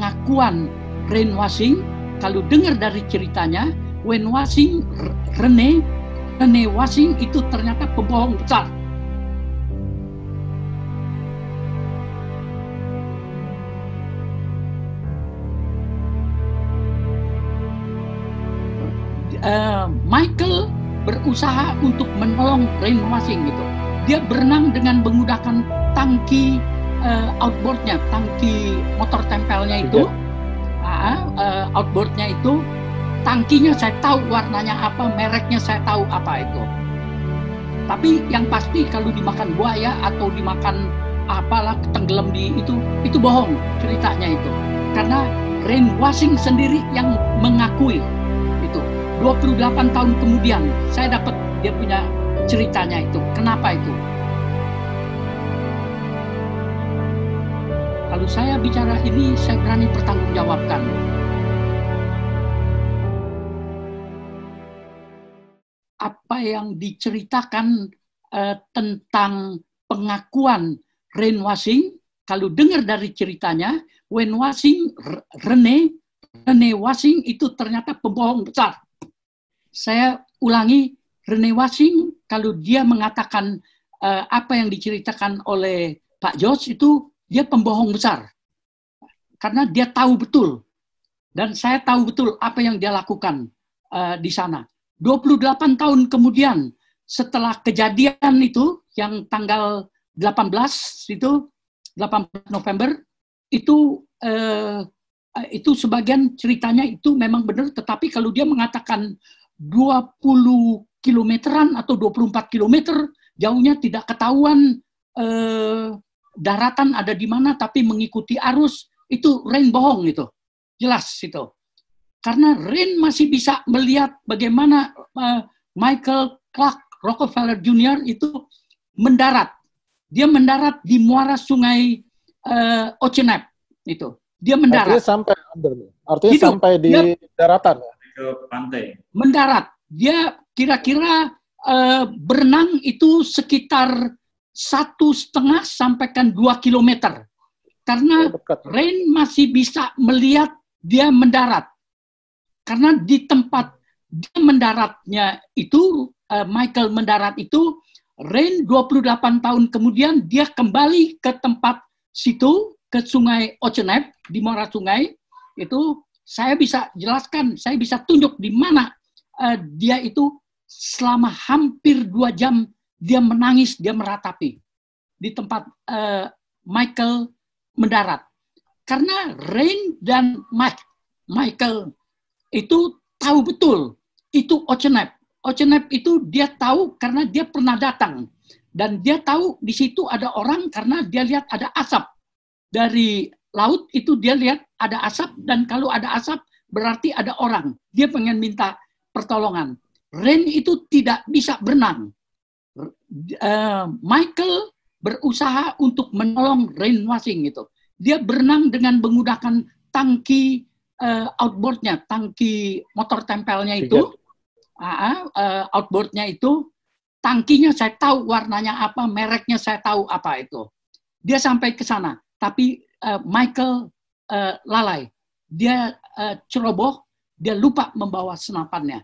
pengakuan brainwashing, kalau dengar dari ceritanya, brainwashing Rene Washing itu ternyata pembohong besar. Michael berusaha untuk menolong brainwashing gitu. Dia berenang dengan menggunakan tangki outboardnya, tangki motor tempelnya itu, outboardnya itu, tangkinya saya tahu warnanya apa, mereknya saya tahu apa itu. Tapi yang pasti kalau dimakan buaya atau dimakan apalah tenggelam di itu bohong ceritanya itu. Karena brainwashing sendiri yang mengakui itu. 28 tahun kemudian saya dapat dia punya ceritanya itu. Kenapa itu? Kalau saya bicara ini, saya berani pertanggungjawabkan. Apa yang diceritakan tentang pengakuan brainwashing, kalau dengar dari ceritanya, brainwashing Rene Washing itu ternyata pembohong besar. Saya ulangi, Rene Washing, kalau dia mengatakan apa yang diceritakan oleh Pak Jos itu, dia pembohong besar. Karena dia tahu betul. Dan saya tahu betul apa yang dia lakukan di sana. 28 tahun kemudian, setelah kejadian itu, yang tanggal 18 itu, 18 November, itu sebagian ceritanya itu memang benar, tetapi kalau dia mengatakan 20 kilometeran atau 24 kilometer, jauhnya tidak ketahuan daratan ada di mana, tapi mengikuti arus, itu Rain bohong itu. Jelas itu. Karena Rain masih bisa melihat bagaimana Michael Clark Rockefeller Jr. itu mendarat. Dia mendarat di muara sungai Oceanab itu. Dia mendarat. Artinya sampai di daratan ya? Ke pantai. Mendarat. Dia kira-kira berenang itu sekitar 1,5 sampai 2 kilometer. Karena Rain masih bisa melihat dia mendarat. Karena di tempat dia mendaratnya itu, Michael mendarat itu, Rain 28 tahun kemudian dia kembali ke tempat situ, ke sungai Oceanab, di muara sungai, itu saya bisa jelaskan, saya bisa tunjuk di mana dia itu selama hampir 2 jam dia menangis, dia meratapi di tempat Michael mendarat. Karena Rain dan Michael itu tahu betul, itu Oceanab. Oceanab itu dia tahu karena dia pernah datang. Dan dia tahu di situ ada orang karena dia lihat ada asap. Dari laut itu dia lihat ada asap, dan kalau ada asap berarti ada orang. Dia pengen minta pertolongan. Rain itu tidak bisa berenang. Michael berusaha untuk menolong Rain Washing itu. Dia berenang dengan menggunakan tangki outboardnya, tangki motor tempelnya itu, outboardnya itu, tangkinya saya tahu warnanya apa, mereknya saya tahu apa itu. Dia sampai ke sana, tapi Michael lalai. Dia ceroboh, dia lupa membawa senapannya.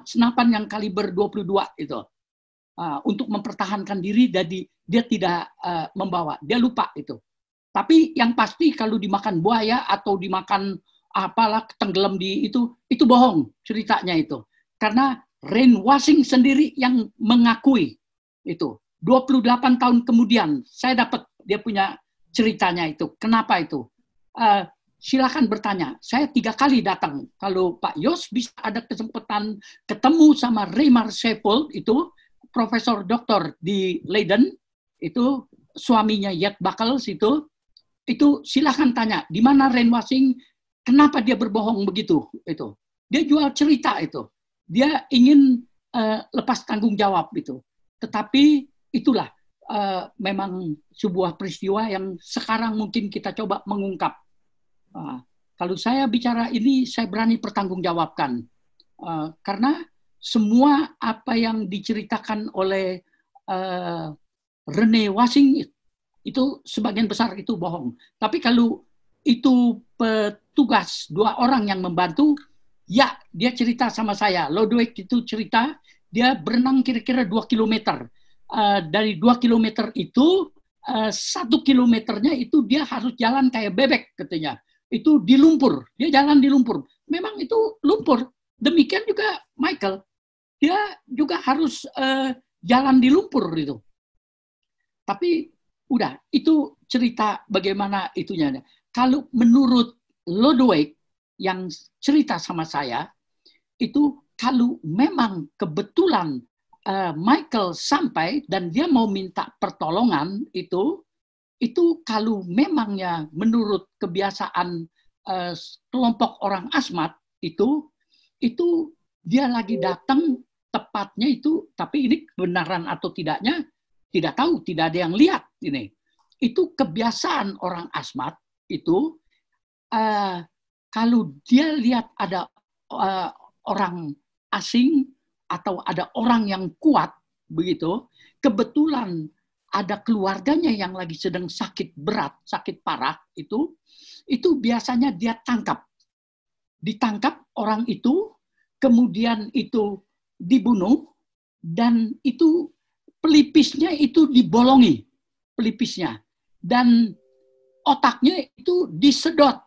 Senapan yang kaliber 22 itu. Untuk mempertahankan diri, jadi dia tidak membawa. Dia lupa itu. Tapi yang pasti kalau dimakan buaya atau dimakan apalah tenggelam di itu bohong ceritanya itu. Karena Rain Washing sendiri yang mengakui itu. 28 tahun kemudian saya dapat dia punya ceritanya itu. Kenapa itu? Silakan bertanya. Saya 3 kali datang. Kalau Pak Yos bisa ada kesempatan ketemu sama Raymar Seyfold itu, profesor doktor di Leiden, itu suaminya Yet Buckles itu silakan tanya di mana Rain Washing. Kenapa dia berbohong begitu? Itu dia jual cerita itu. Dia ingin lepas tanggung jawab itu. Tetapi itulah memang sebuah peristiwa yang sekarang mungkin kita coba mengungkap. Kalau saya bicara ini, saya berani pertanggungjawabkan. Karena semua apa yang diceritakan oleh Rene Washing itu sebagian besar itu bohong. Tapi kalau itu petugas, 2 orang yang membantu, ya dia cerita sama saya. Lodewijk itu cerita dia berenang kira-kira 2 kilometer. Dari 2 kilometer itu 1 kilometernya itu dia harus jalan kayak bebek katanya. Itu di lumpur, dia jalan di lumpur. Memang itu lumpur. Demikian juga Michael, dia juga harus jalan di lumpur itu. Tapi udah, itu cerita bagaimana itunya. Kalau menurut Lodewijk yang cerita sama saya, itu kalau memang kebetulan Michael sampai dan dia mau minta pertolongan itu kalau memangnya menurut kebiasaan kelompok orang asmat itu dia lagi datang tepatnya itu, tapi ini kebenaran atau tidaknya tidak tahu, tidak ada yang lihat ini. Itu kebiasaan orang asmat itu kalau dia lihat ada orang asing atau ada orang yang kuat begitu, kebetulan ada keluarganya yang lagi sedang sakit berat, sakit parah itu biasanya dia ditangkap orang itu, kemudian itu dibunuh, dan itu pelipisnya itu dibolongi, pelipisnya, dan otaknya itu disedot,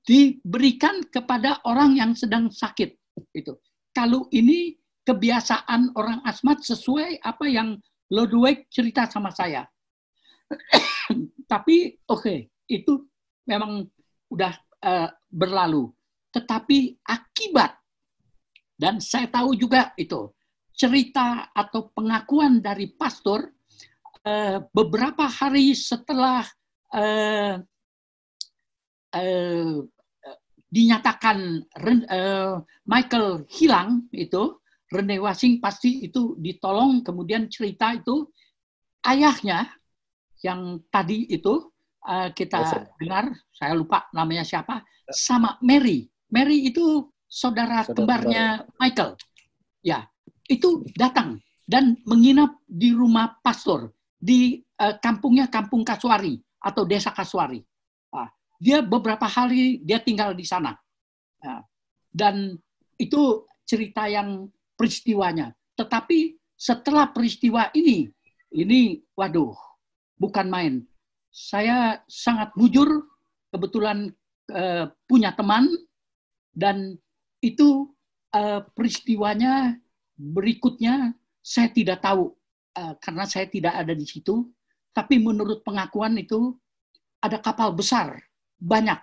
diberikan kepada orang yang sedang sakit. Itu. Kalau ini kebiasaan orang asmat sesuai apa yang Lodewijk cerita sama saya. Tapi itu memang udah berlalu. Tetapi akibat, dan saya tahu juga itu, cerita atau pengakuan dari pastor beberapa hari setelah dinyatakan Michael hilang itu, Rene Wasing pasti itu ditolong, kemudian cerita itu ayahnya yang tadi itu kita dengar, saya lupa namanya siapa, sama Mary. Mary itu saudara kembarnya Michael. Ya, itu datang dan menginap di rumah pastor di kampungnya Kampung Kasuari atau Desa Kasuari. Dia beberapa hari dia tinggal di sana. Dan itu cerita yang peristiwanya. Tetapi setelah peristiwa ini waduh, bukan main. Saya sangat bujur, kebetulan punya teman, dan itu peristiwanya berikutnya saya tidak tahu karena saya tidak ada di situ. Tapi menurut pengakuan itu ada kapal besar banyak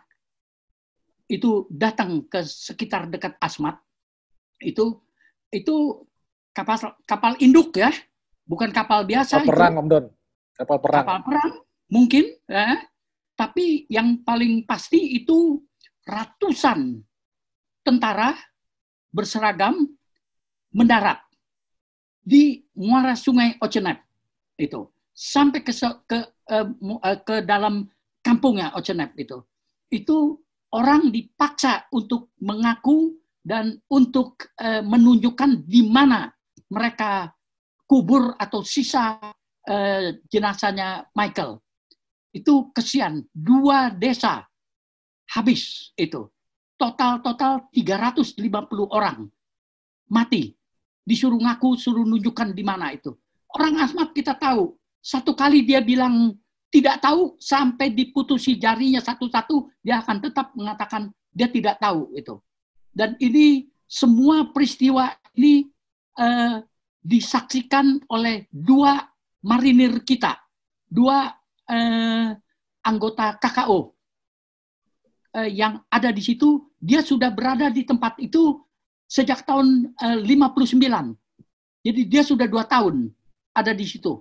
itu datang ke sekitar dekat Asmat. Itu kapal induk ya, bukan kapal biasa. Kapal perang, Om Don. Kapal perang. Kapal perang mungkin, ya. Tapi yang paling pasti itu ratusan tentara berseragam mendarat di muara Sungai Ocenep itu sampai ke dalam kampungnya Ocenep itu orang dipaksa untuk mengaku dan untuk menunjukkan di mana mereka kubur atau sisa jenazahnya Michael. Itu kesian, 2 desa habis itu. Total 350 orang mati. Disuruh ngaku, suruh nunjukkan di mana itu. Orang asmat kita tahu. Satu kali dia bilang tidak tahu, sampai diputusi jarinya satu-satu, dia akan tetap mengatakan dia tidak tahu itu. Dan ini semua peristiwa ini disaksikan oleh 2 marinir kita, 2 anggota KKO yang ada di situ. Dia sudah berada di tempat itu sejak tahun 59. Jadi dia sudah 2 tahun ada di situ.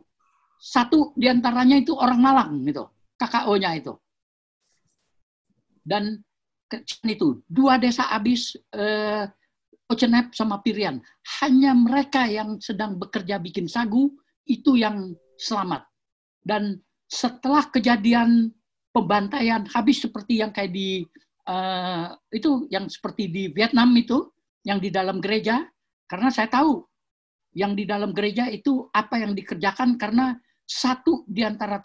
Satu diantaranya itu orang Malang, gitu, KKO-nya itu. Dan itu 2 desa habis, Ocenep sama Pirian. Hanya mereka yang sedang bekerja bikin sagu itu yang selamat. Dan setelah kejadian pembantaian habis seperti yang kayak di itu yang seperti di Vietnam itu, yang di dalam gereja, karena saya tahu yang di dalam gereja itu apa yang dikerjakan, karena satu di antara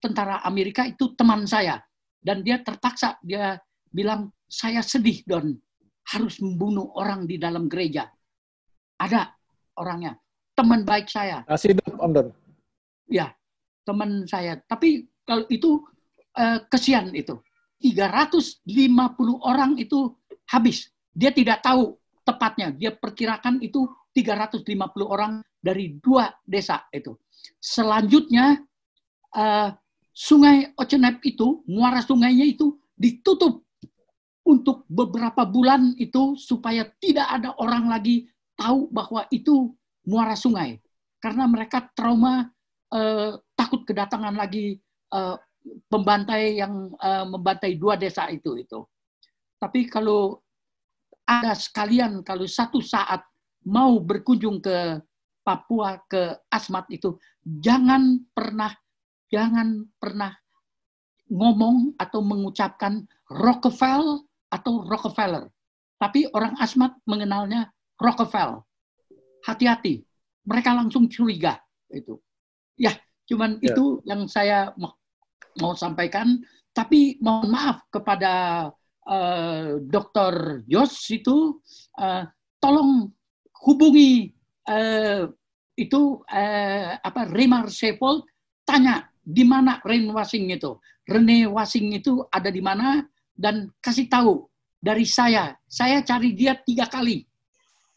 tentara Amerika itu teman saya. dan dia terpaksa, dia bilang, saya sedih Don, harus membunuh orang di dalam gereja. Ada orangnya, teman baik saya. Masih hidup Om Don? Ya, teman saya. Tapi kalau itu kesian itu. 350 orang itu habis. Dia tidak tahu tepatnya. Dia perkirakan itu 350 orang dari 2 desa itu. Selanjutnya Sungai Ocenep itu, muara sungainya itu ditutup untuk beberapa bulan itu supaya tidak ada orang lagi tahu bahwa itu muara sungai. Karena mereka trauma, takut kedatangan lagi pembantai yang membantai 2 desa itu. Tapi kalau ada sekalian, kalau satu saat mau berkunjung ke Papua, ke Asmat itu, jangan pernah ngomong atau mengucapkan Rockefeller atau Rockefeller. Tapi orang Asmat mengenalnya Rockefeller. Hati-hati, mereka langsung curiga itu. Ya, cuman itu yang saya mau sampaikan. Tapi mohon maaf kepada Dr. Jos itu, tolong hubungi Remar Sepold, tanya di mana Rene Wasing itu. Rene Wasing itu ada di mana, dan kasih tahu dari saya. Saya cari dia 3 kali.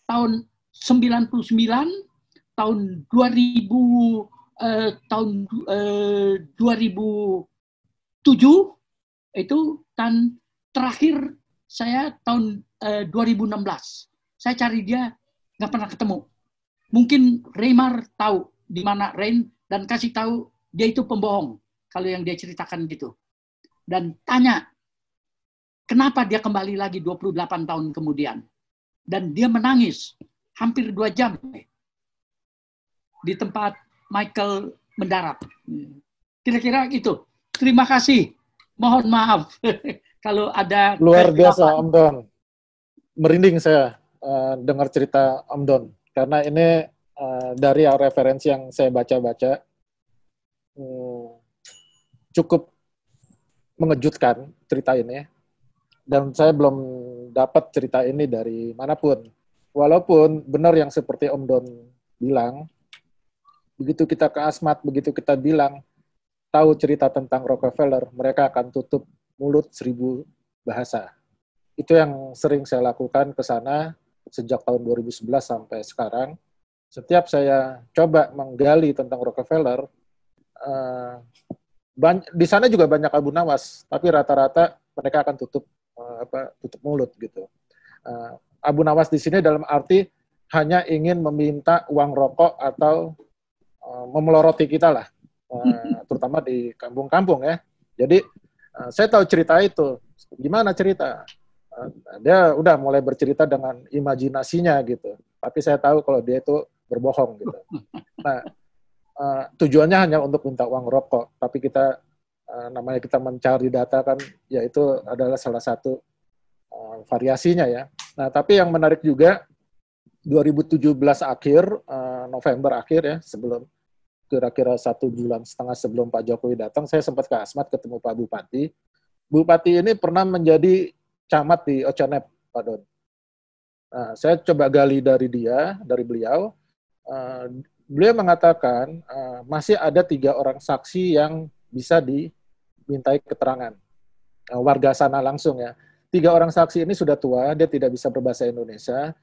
Tahun 99, tahun 2000, tahun 2007 itu, dan terakhir saya tahun 2016. Saya cari dia, nggak pernah ketemu. Mungkin Remar tahu di mana Ren, dan kasih tahu dia itu pembohong kalau yang dia ceritakan gitu. Dan tanya kenapa dia kembali lagi 28 tahun kemudian. Dan dia menangis hampir 2 jam di tempat Michael mendarat. Kira-kira itu. Terima kasih. Mohon maaf kalau ada luar biasa Om Don. Merinding saya dengar cerita Om Don, karena ini dari referensi yang saya baca-baca cukup mengejutkan cerita ini, dan saya belum dapat cerita ini dari manapun. Walaupun benar yang seperti Om Don bilang, begitu kita ke Asmat, begitu kita bilang tahu cerita tentang Rockefeller, mereka akan tutup mulut 1000 bahasa. Itu yang sering saya lakukan ke sana sejak tahun 2011 sampai sekarang. Setiap saya coba menggali tentang Rockefeller, di sana juga banyak Abu Nawas, tapi rata-rata mereka akan tutup mulut gitu. Abu Nawas di sini dalam arti hanya ingin meminta uang rokok atau memeloroti kita lah, terutama di kampung-kampung ya. Jadi saya tahu cerita itu. Gimana cerita? Dia udah mulai bercerita dengan imajinasinya gitu. Tapi saya tahu kalau dia itu berbohong gitu. Nah, tujuannya hanya untuk minta uang rokok. Tapi kita namanya kita mencari data kan, ya itu adalah salah satu variasinya ya. Nah, tapi yang menarik juga 2017 akhir, November akhir ya, sebelum kira-kira 1,5 bulan sebelum Pak Jokowi datang, saya sempat ke Asmat ketemu Pak Bupati. Bupati ini pernah menjadi camat di Ocenep, Pak Don. Nah, saya coba gali dari beliau. Beliau mengatakan masih ada 3 orang saksi yang bisa dimintai keterangan. Warga sana langsung ya. 3 orang saksi ini sudah tua, dia tidak bisa berbahasa Indonesia.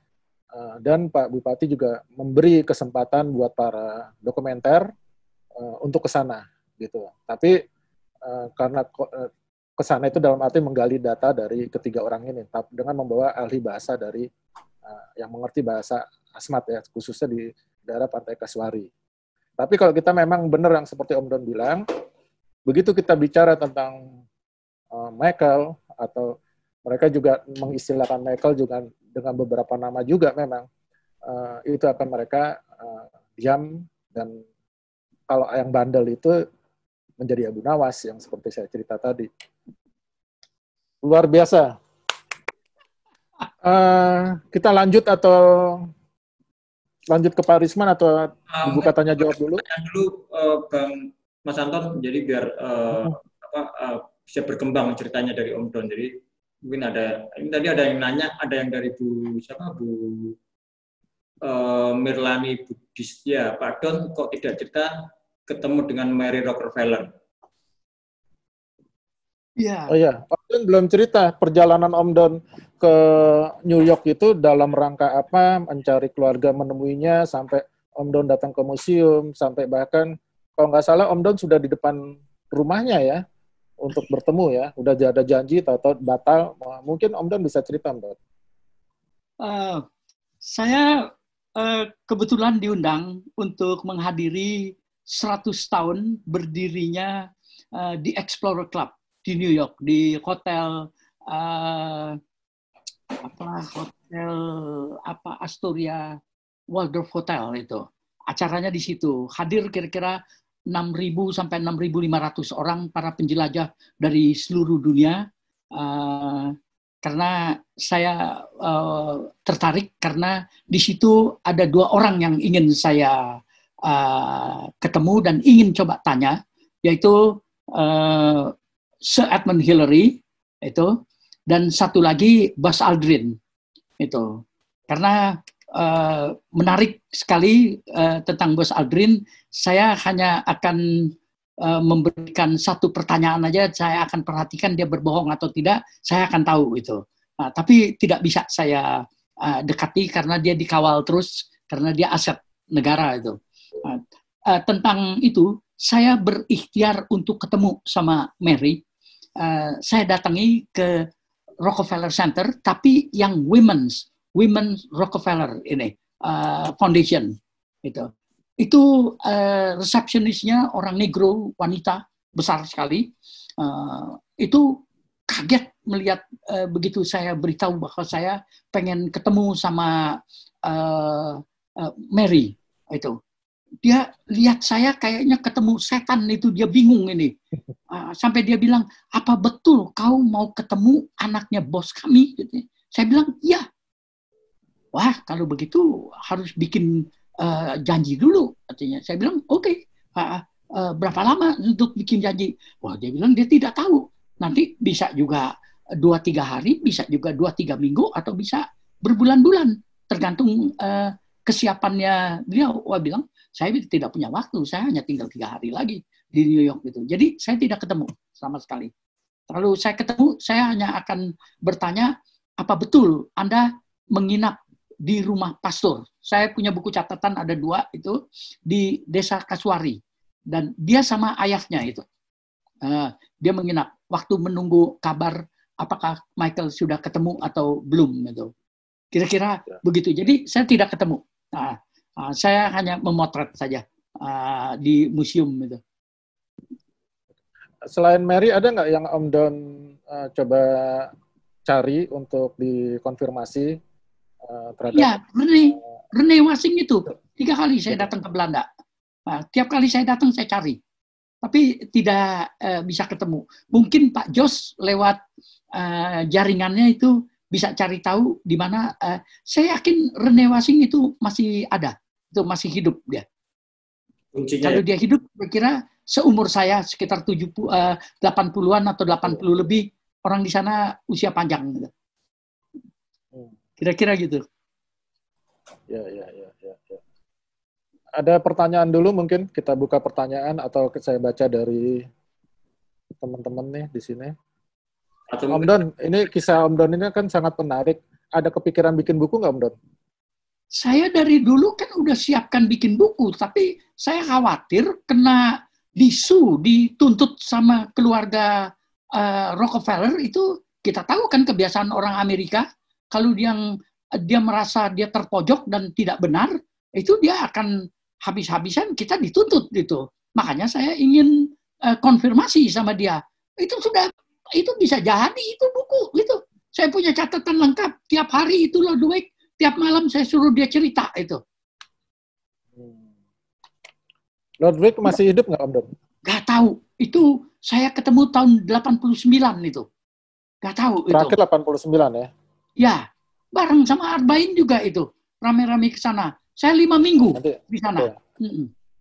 Dan Pak Bupati juga memberi kesempatan buat para dokumenter untuk ke sana gitu. Tapi karena ke sana itu dalam arti menggali data dari ketiga orang ini dengan membawa ahli bahasa dari yang mengerti bahasa Asmat ya, khususnya di daerah Pantai Kasuari. Tapi kalau kita memang benar yang seperti Om Don bilang, begitu kita bicara tentang Michael, atau mereka juga mengistilahkan Michael juga dengan beberapa nama juga memang, itu akan mereka diam, dan kalau yang bandel itu menjadi Abu Nawas yang seperti saya cerita tadi. Luar biasa. Kita lanjut atau lanjut ke Pak Risman atau dibuka tanya jawab dulu? Tanya dulu Bang Mas Anton, jadi biar bisa berkembang ceritanya dari Om Don. Jadi mungkin ini tadi ada yang nanya, ada yang dari Bu Mirlani Budistia, Pak Don kok tidak cerita ketemu dengan Mary Rockefeller? Ya. Oh iya, Om Don belum cerita perjalanan Om Don ke New York itu dalam rangka apa, mencari keluarga, menemuinya, sampai Om Don datang ke museum, sampai bahkan kalau nggak salah Om Don sudah di depan rumahnya ya untuk bertemu ya, udah ada janji atau batal. Mungkin Om Don bisa cerita, Mbak. Saya kebetulan diundang untuk menghadiri 100 tahun berdirinya di Explorer Club di New York, di hotel Astoria Waldorf Hotel itu. Acaranya di situ. Hadir kira-kira 6.000 sampai 6.500 orang para penjelajah dari seluruh dunia. Karena saya tertarik karena di situ ada 2 orang yang ingin saya ketemu dan ingin coba tanya, yaitu Sir Edmund Hillary itu, dan satu lagi Buzz Aldrin itu. Karena menarik sekali tentang Buzz Aldrin, saya hanya akan memberikan satu pertanyaan aja, saya akan perhatikan dia berbohong atau tidak, saya akan tahu itu. Tapi tidak bisa saya dekati karena dia dikawal terus, karena dia aset negara itu. Tentang itu, saya berikhtiar untuk ketemu sama Mary. Saya datangi ke Rockefeller Center, tapi yang Women's Rockefeller ini Foundation itu resepsionisnya orang negro, wanita besar sekali. Itu kaget melihat begitu saya beritahu bahwa saya pengen ketemu sama Mary itu. Dia lihat saya kayaknya ketemu setan itu, dia bingung ini. Sampai dia bilang, apa betul kau mau ketemu anaknya bos kami? Saya bilang, iya. Wah, kalau begitu harus bikin janji dulu. Artinya, saya bilang, oke. Berapa lama untuk bikin janji? Wah, dia bilang dia tidak tahu. Nanti bisa juga 2-3 hari, bisa juga 2-3 minggu, atau bisa berbulan-bulan. Tergantung kesiapannya dia. Wah, bilang, saya tidak punya waktu, saya hanya tinggal 3 hari lagi di New York gitu. Jadi saya tidak ketemu sama sekali. Lalu saya ketemu, saya hanya akan bertanya, apa betul Anda menginap di rumah pastor? Saya punya buku catatan ada 2 itu di Desa Kasuari, dan dia sama ayahnya itu. Dia menginap waktu menunggu kabar apakah Michael sudah ketemu atau belum itu. Kira-kira begitu. Jadi saya tidak ketemu. Saya hanya memotret saja di museum itu. Selain Mary, ada nggak yang Om Don coba cari untuk dikonfirmasi terhadap? Ya, Rene Wasing itu 3 kali saya datang ke Belanda. Tiap kali saya datang saya cari, tapi tidak bisa ketemu. Mungkin Pak Jos lewat jaringannya itu bisa cari tahu di mana. Saya yakin Rene Wasing itu masih ada. Itu masih hidup dia. Kuncinya, kalau dia hidup, kira-kira seumur saya, sekitar 80-an atau 80 lebih, orang di sana usia panjang. Kira-kira gitu. Ya. Ada pertanyaan dulu, mungkin kita buka pertanyaan atau saya baca dari teman-teman nih di sini. Om Don, ini kisah Om Don ini kan sangat menarik. Ada kepikiran bikin buku nggak, Om Don? Saya dari dulu kan udah siapkan bikin buku, tapi saya khawatir kena dituntut sama keluarga Rockefeller. Itu kita tahu kan kebiasaan orang Amerika, kalau dia merasa dia terpojok dan tidak benar, itu dia akan habis-habisan kita dituntut gitu. Makanya saya ingin konfirmasi sama dia. Itu bisa jadi itu buku itu. Saya punya catatan lengkap, tiap hari itu Ludwig. Tiap malam saya suruh dia cerita itu. Ludwig masih hidup nggak, Om Don? Nggak tahu. Itu saya ketemu tahun 89 itu. Nggak tahu. Terakhir itu. 89 ya? Ya. Bareng sama Arbain juga itu. Rame-rame ke sana. Saya 5 minggu di sana.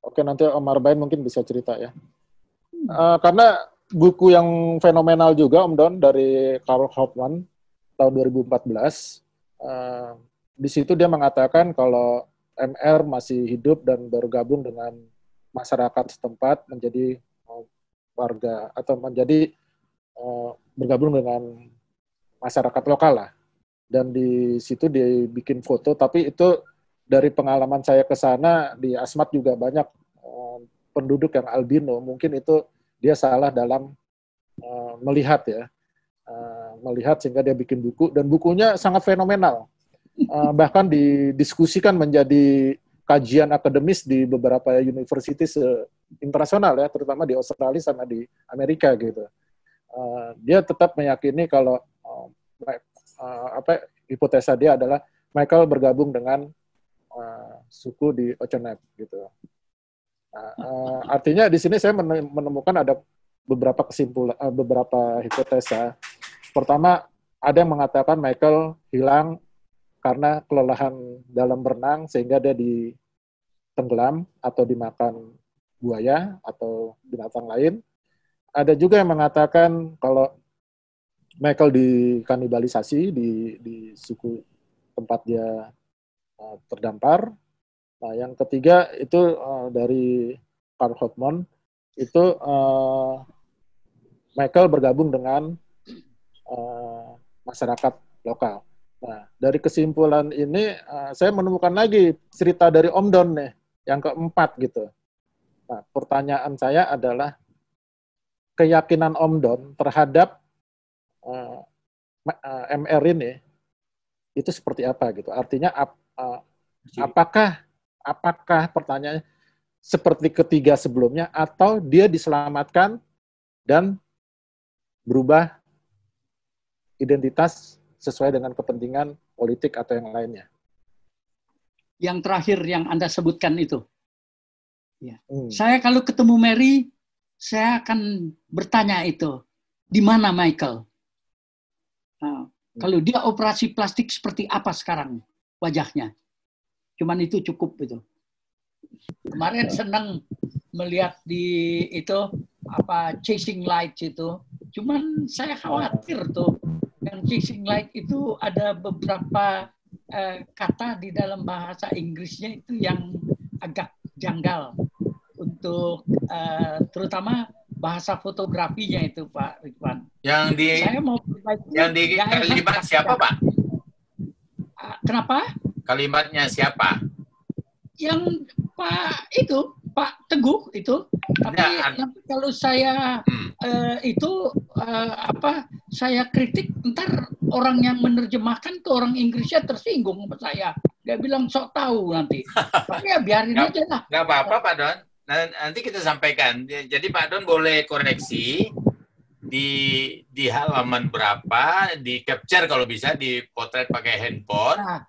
Oke, nanti Om Arbain mungkin bisa cerita ya. Karena buku yang fenomenal juga Om Don dari Karl Hoffman tahun 2014. Di situ dia mengatakan kalau MR masih hidup dan bergabung dengan masyarakat setempat menjadi warga atau menjadi bergabung dengan masyarakat lokal lah. Dan di situ dia bikin foto, tapi itu dari pengalaman saya ke sana di Asmat juga banyak penduduk yang albino, mungkin itu dia salah dalam melihat ya, melihat sehingga dia bikin buku, dan bukunya sangat fenomenal. Bahkan didiskusikan menjadi kajian akademis di beberapa universitas internasional ya, terutama di Australia sama di Amerika gitu. Dia tetap meyakini kalau hipotesa dia adalah Michael bergabung dengan suku di Oconep gitu. Artinya di sini saya menemukan ada beberapa kesimpulan, beberapa hipotesa. Pertama, ada yang mengatakan Michael hilang karena kelelahan dalam berenang sehingga dia ditenggelam atau dimakan buaya atau binatang lain. Ada juga yang mengatakan kalau Michael dikanibalisasi di suku tempat dia terdampar. Nah, yang ketiga itu dari Karl Hoffman, itu Michael bergabung dengan masyarakat lokal. Nah, dari kesimpulan ini saya menemukan lagi cerita dari Om Don nih, yang keempat gitu. Nah, pertanyaan saya adalah keyakinan Om Don terhadap MR ini itu seperti apa gitu? Artinya apakah pertanyaannya seperti ketiga sebelumnya atau dia diselamatkan dan berubah identitas sesuai dengan kepentingan politik atau yang lainnya? Yang terakhir yang Anda sebutkan itu. Ya. Saya kalau ketemu Mary, saya akan bertanya itu, di mana Michael? Nah, kalau dia operasi plastik seperti apa sekarang wajahnya? Cuman itu cukup itu. Kemarin senang melihat di itu apa Chasing Light itu. Cuman saya khawatir tuh yang Chasing Light itu ada beberapa kata di dalam bahasa Inggrisnya itu yang agak janggal untuk terutama bahasa fotografinya itu Pak Ridwan. Saya mau yang di kalimat siapa Pak? Kenapa? Kalimatnya siapa? Yang Pak Teguh itu. Tapi nanti kalau saya saya kritik, ntar orang yang menerjemahkan tuh orang Inggrisnya tersinggung sama saya. Dia bilang sok tahu nanti. Tapi ya biarin aja lah. Nggak apa-apa Pak Don. Nanti kita sampaikan. Jadi Pak Don boleh koreksi di halaman berapa, di capture kalau bisa, di potret pakai handphone. Nah,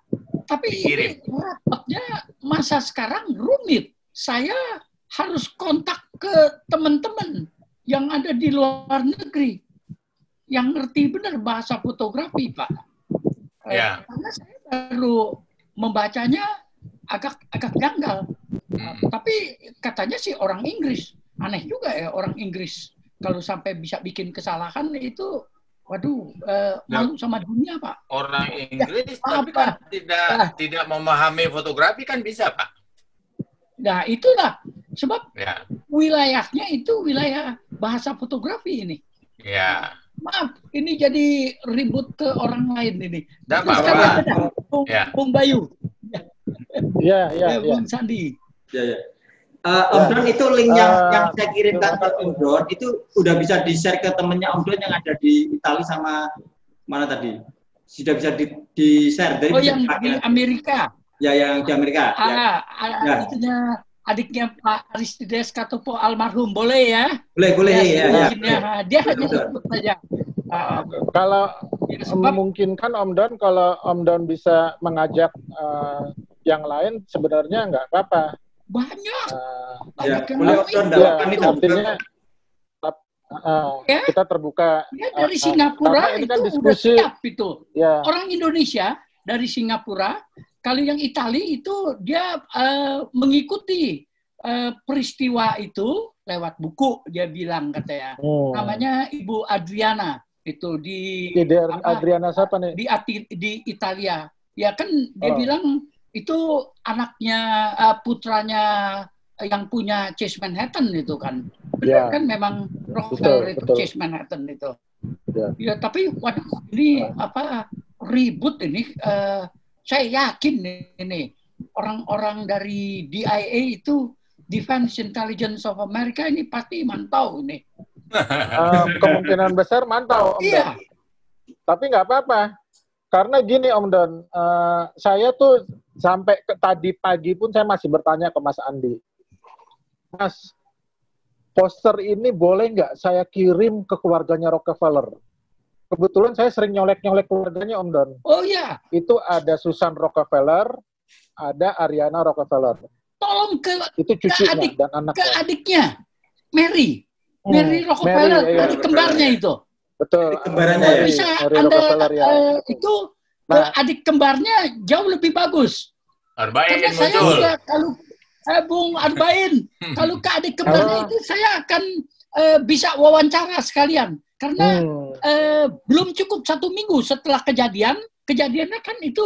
tapi dikirim. Ini rapatnya masa sekarang rumit. Saya harus kontak ke teman-teman yang ada di luar negeri yang ngerti benar bahasa fotografi, Pak. Ya. Karena saya baru membacanya agak janggal. Tapi katanya sih orang Inggris. Aneh juga ya orang Inggris. Kalau sampai bisa bikin kesalahan itu, waduh, malu sama dunia, Pak. Orang Inggris tapi kan tidak memahami fotografi kan bisa, Pak. Nah, itulah sebab wilayahnya itu wilayah bahasa fotografi ini. Ya. Maaf, ini jadi ribut ke orang lain ini. Tidak apa-apa. Bung Bayu. Iya. Bung Sandi. Ya. Om Don itu link yang saya kirimkan ke Om Don itu udah bisa di-share ke temennya Om Don yang ada di Italia sama mana tadi? Sudah bisa di-share dari yang di Amerika. Ya, yang di Amerika. Itunya adiknya Pak Aristides Katopo almarhum, boleh ya? Boleh ya. Dia hanya sebut saja. Kalau memungkinkan Om Don, kalau Om Don bisa mengajak yang lain sebenarnya nggak apa-apa. Banyak yang mau artinya kita terbuka. Ya, dari Singapura ini itu kan diskusi, udah siap itu. Ya. Orang Indonesia dari Singapura, kalau yang Italia itu dia mengikuti peristiwa itu lewat buku, dia bilang katanya. Namanya Ibu Adriana itu di Adriana siapa nih? Di Italia. Ya kan dia bilang itu anaknya putranya yang punya Chase Manhattan itu kan. Benar kan memang Rockefeller itu Chase Manhattan itu. Ya tapi waduh ini ribut ini. Saya yakin ini orang-orang dari DIA itu Defense Intelligence of America ini pasti mantau ini. Kemungkinan besar mantau, Om Don. Tapi nggak apa-apa. Karena gini, Om Don, saya tuh sampai tadi pagi pun saya masih bertanya ke Mas Andi. Mas, poster ini boleh nggak saya kirim ke keluarganya Rockefeller? Kebetulan saya sering nyolek-nyolek keluarganya, Om Don. Oh iya. Itu ada Susan Rockefeller, ada Ariana Rockefeller. Tolong itu cucunya dan anaknya. Ke adiknya, Mary Rockefeller, adik kembarnya itu. Betul. Kembarannya ya. Bisa itu adik kembarnya jauh lebih bagus. Arbain karena saya muncul. juga kalau Bung Arbain, kalau ke adik kembarnya itu saya akan bisa wawancara sekalian. Karena belum cukup 1 minggu setelah kejadiannya kan itu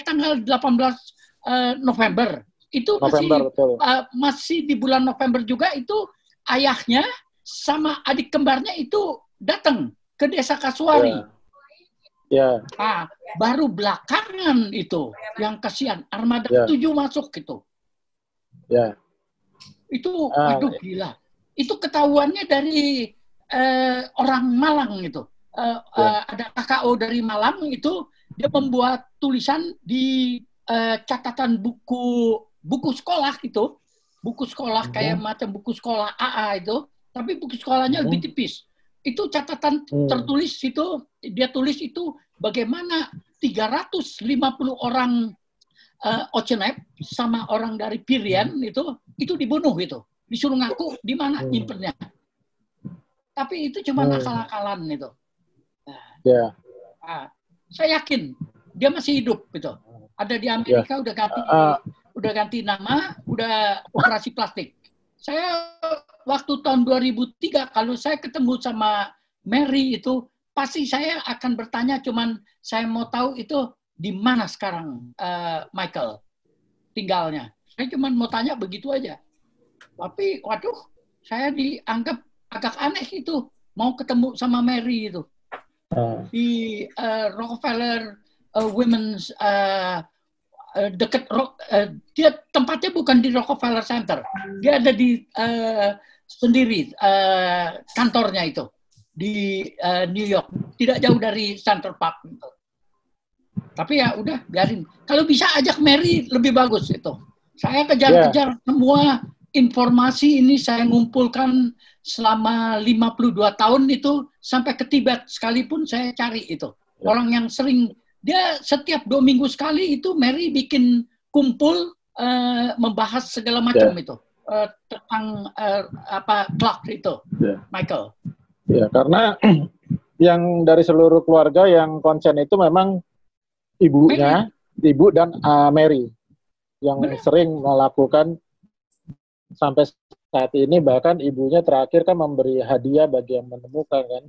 tanggal 18 November. Itu masih di bulan November juga itu ayahnya sama adik kembarnya itu datang ke desa Kasuari. Baru belakangan itu yang kasihan armada 7 masuk gitu. Itu aduh gila. Itu ketahuannya dari orang Malang itu. Ada KKO dari Malang itu dia membuat tulisan di catatan buku sekolah itu, buku sekolah kayak macam buku sekolah AA itu, tapi buku sekolahnya lebih tipis. Itu catatan tertulis itu, dia tulis itu bagaimana 350 orang Ocenep sama orang dari Pirian itu dibunuh itu, disuruh ngaku di mana nyimpennya. Tapi itu cuma akal-akalan itu. Saya yakin dia masih hidup gitu. Ada di Amerika udah ganti nama, udah operasi plastik. Saya waktu tahun 2003 kalau saya ketemu sama Mary itu pasti saya akan bertanya, cuman saya mau tahu itu di mana sekarang Michael tinggalnya. Saya cuman mau tanya begitu aja. Tapi waduh, saya dianggap agak aneh itu mau ketemu sama Mary itu di Rockefeller Women's dekat dia tempatnya bukan di Rockefeller Center, dia ada di sendiri kantornya itu di New York, tidak jauh dari Central Park. Tapi ya udah biarin. Kalau bisa ajak Mary lebih bagus itu. Saya kejar-kejar semua informasi ini saya ngumpulkan selama 52 tahun itu sampai ke Tibet sekalipun saya cari itu. Orang yang sering, dia setiap 2 minggu sekali itu Mary bikin kumpul membahas segala macam itu tentang Clark itu, Michael. Ya, karena yang dari seluruh keluarga yang konsen itu memang ibunya, ibu dan Mary yang sering melakukan sampai saat ini, bahkan ibunya terakhir kan memberi hadiah bagi yang menemukan kan.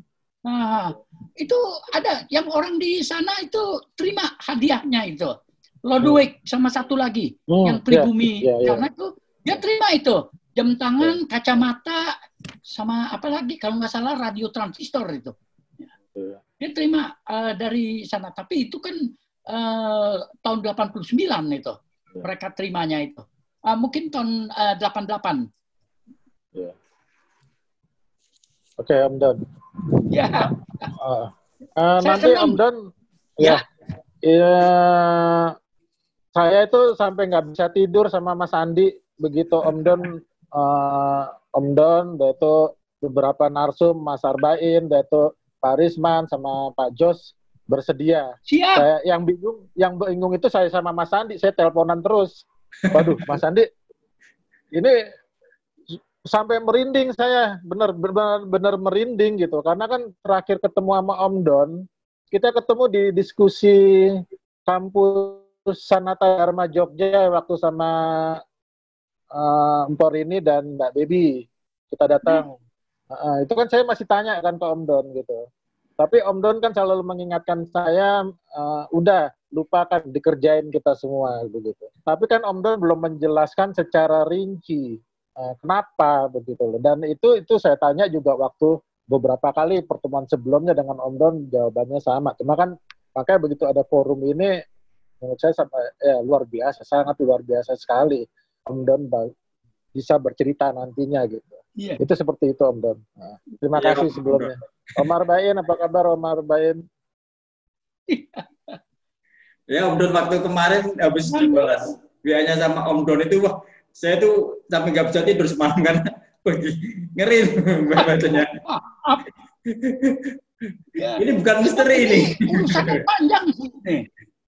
Nah, itu ada yang orang di sana itu terima hadiahnya itu. Lodwick sama satu lagi yang pribumi karena itu dia terima itu jam tangan, kacamata sama apa lagi kalau nggak salah radio transistor itu. Dia terima dari sana, tapi itu kan tahun 89 itu mereka terimanya itu. Mungkin tahun 88. Oke, Om Don. Ya. Nanti Om Don, saya itu sampai nggak bisa tidur sama Mas Andi begitu Om Don, itu beberapa narsum, Mas Arbain, itu Pak Risman sama Pak Jos bersedia. Siap. Yang bingung itu saya sama Mas Andi, saya teleponan terus. Waduh, Mas Andi, ini sampai merinding saya, benar merinding gitu. Karena kan terakhir ketemu sama Om Don, kita ketemu di diskusi kampus Sanata Dharma Jogja waktu sama Emporini dan Mbak Baby. Kita datang. Itu kan saya masih tanya kan ke Om Don gitu. Tapi Om Don kan selalu mengingatkan saya, udah lupakan, dikerjain kita semua begitu. Tapi kan Om Don belum menjelaskan secara rinci kenapa begitu loh. Dan itu saya tanya juga waktu beberapa kali pertemuan sebelumnya dengan Om Don, jawabannya sama. Cuma kan makanya begitu ada forum ini, menurut saya luar biasa, sangat luar biasa sekali Om Don bisa bercerita nantinya gitu. Iya. Itu seperti itu Om Don. Nah, terima kasih sebelumnya. Omar Bain, apa kabar Omar Bain? Ya Om Don waktu kemarin habis dibalas biayanya sama Om Don itu, wah saya tuh sampai nggak bisa tidur semalam kan, ngeri bacanya. Ini bukan misteri ini. Urusannya panjang sih.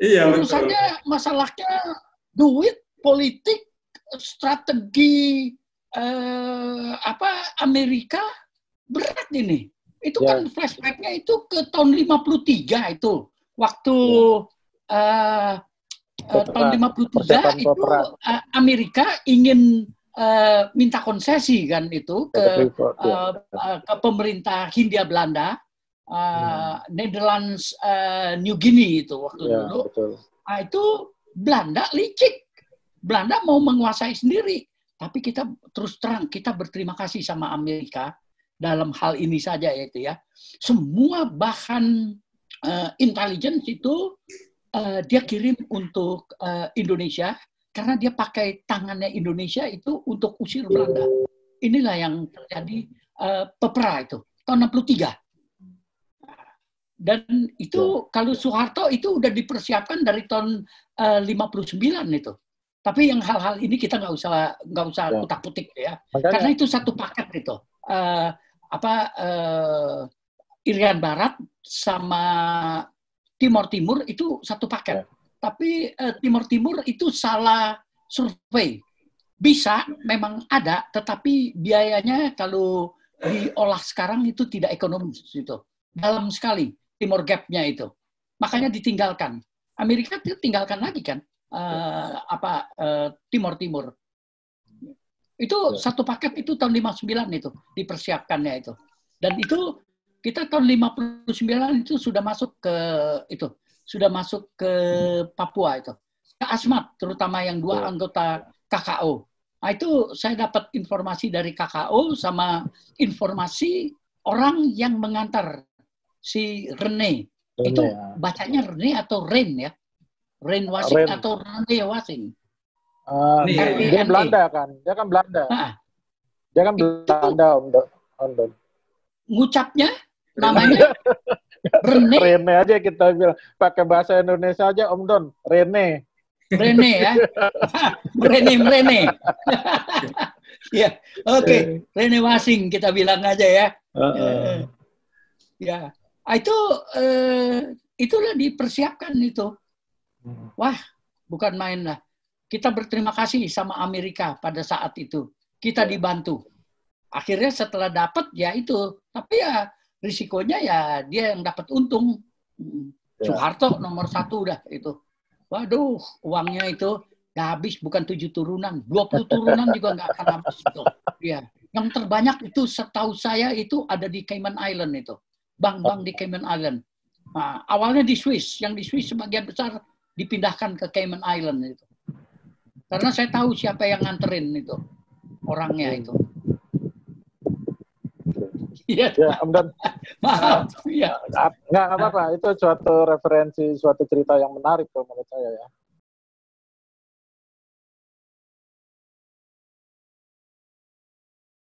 Iya, urusannya betul. Masalahnya duit, politik, strategi Amerika berat ini. Itu kan flashback-nya itu ke tahun 53 itu. Waktu tahun 53 itu Amerika ingin minta konsesi kan itu ke pemerintah Hindia Belanda, Netherlands, New Guinea itu waktu dulu. Itu Belanda licik. Belanda mau menguasai sendiri. Tapi kita terus terang, kita berterima kasih sama Amerika dalam hal ini saja yaitu ya. Semua bahan intelligence itu dia kirim untuk Indonesia karena dia pakai tangannya Indonesia itu untuk usir Belanda. Inilah yang terjadi pepera itu tahun 63. Dan itu kalau Soeharto itu udah dipersiapkan dari tahun 59 itu. Tapi yang hal-hal ini kita nggak usah kutak-kutik ya. Makanya, karena itu satu paket itu. Irian Barat sama Timor Timur itu satu paket. Tapi Timor Timur itu salah survei. Bisa, memang ada, tetapi biayanya kalau diolah sekarang itu tidak ekonomis itu. Dalam sekali Timor Gap-nya itu. Makanya ditinggalkan. Amerika itu tinggalkan lagi kan Timor Timur. Itu satu paket itu tahun 59 itu dipersiapkannya itu. Dan itu kita tahun 59 itu sudah masuk ke Papua itu. Ke Asmat terutama yang 2 anggota KKO. Nah, itu saya dapat informasi dari KKO sama informasi orang yang mengantar si Rene. Itu bacanya Rene atau Ren ya? Ren Wasing atau Rene Wasing. Dia Belanda kan? Dia kan Belanda. Dia kan Belanda Om Don. Ngucapnya namanya Rene. Rene aja kita bilang. Pakai bahasa Indonesia aja Om Don. Rene. Rene ya. Rene. Ya, oke. Rene Wasing kita bilang aja ya. Ya, itulah dipersiapkan itu. Wah, bukan main lah. Kita berterima kasih sama Amerika pada saat itu. Kita dibantu. Akhirnya setelah dapat ya itu. Tapi ya risikonya ya dia yang dapat untung. Soeharto nomor 1 udah itu. Waduh, uangnya itu nggak habis, bukan 7 turunan. 20 turunan juga nggak akan habis itu. Ya. Yang terbanyak itu setahu saya itu ada di Cayman Island itu. Bank-bank di Cayman Island. Nah, awalnya di Swiss. Yang di Swiss sebagian besar dipindahkan ke Cayman Island itu. Karena saya tahu siapa yang nganterin itu. Orangnya itu. Iya, Om Don. Maaf. Ya. Nggak apa-apa. Itu suatu referensi, suatu cerita yang menarik menurut saya ya.